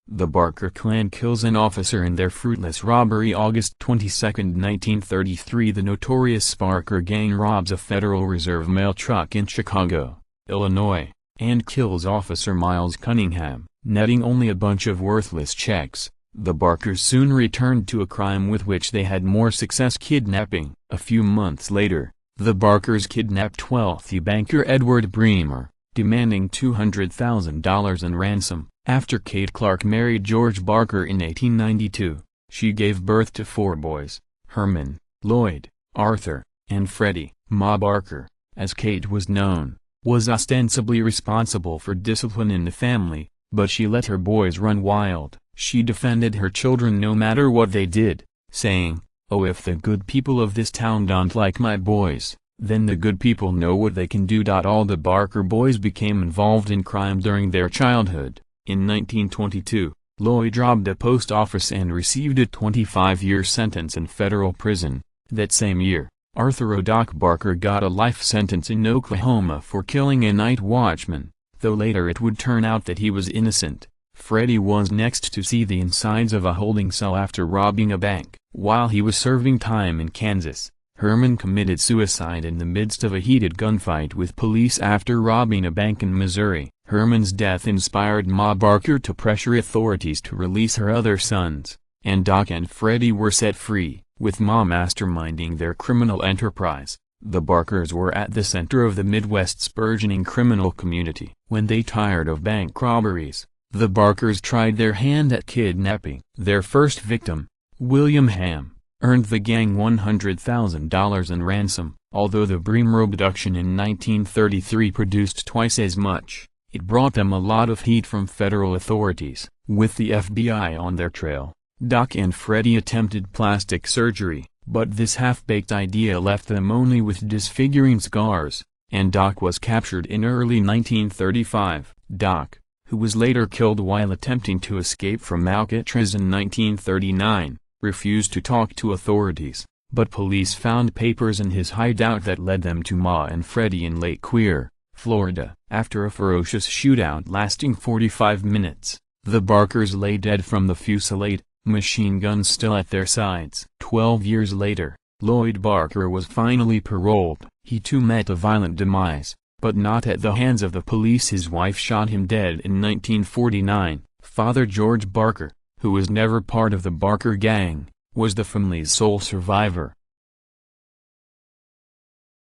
The Barker clan kills an officer in their fruitless robbery. August 22, 1933. The notorious Barker gang robs a Federal Reserve mail truck in Chicago, Illinois, and kills Officer Miles Cunningham, netting only a bunch of worthless checks. The Barkers soon returned to a crime with which they had more success: kidnapping. A few months later, the Barkers kidnapped wealthy banker Edward Bremer, demanding $200,000 in ransom. After Kate Clark married George Barker in 1892, she gave birth to 4 boys: Herman, Lloyd, Arthur, and Freddie. Ma Barker, as Kate was known, was ostensibly responsible for discipline in the family, but she let her boys run wild. She defended her children no matter what they did, saying, "Oh, if the good people of this town don't like my boys, then the good people know what they can do." All the Barker boys became involved in crime during their childhood. In 1922, Lloyd robbed a post office and received a 25-year sentence in federal prison. That same year, Arthur Doc Barker got a life sentence in Oklahoma for killing a night watchman, though later it would turn out that he was innocent. Freddie was next to see the insides of a holding cell after robbing a bank. While he was serving time in Kansas, Herman committed suicide in the midst of a heated gunfight with police after robbing a bank in Missouri. Herman's death inspired Ma Barker to pressure authorities to release her other sons, and Doc and Freddie were set free, with Ma masterminding their criminal enterprise. The Barkers were at the center of the Midwest's burgeoning criminal community. When they tired of bank robberies, the Barkers tried their hand at kidnapping. Their first victim, William Ham, earned the gang $100,000 in ransom. Although the Bremer abduction in 1933 produced twice as much, it brought them a lot of heat from federal authorities. With the FBI on their trail, Doc and Freddie attempted plastic surgery, but this half-baked idea left them only with disfiguring scars, and Doc was captured in early 1935. Doc, who was later killed while attempting to escape from Alcatraz in 1939, refused to talk to authorities, but police found papers in his hideout that led them to Ma and Freddie in Lake Queer, Florida. After a ferocious shootout lasting 45 minutes, the Barkers lay dead from the fusillade, machine guns still at their sides. 12 years later, Lloyd Barker was finally paroled. He too met a violent demise, but not at the hands of the police. His wife shot him dead in 1949. Father George Barker, who was never part of the Barker gang, was the family's sole survivor.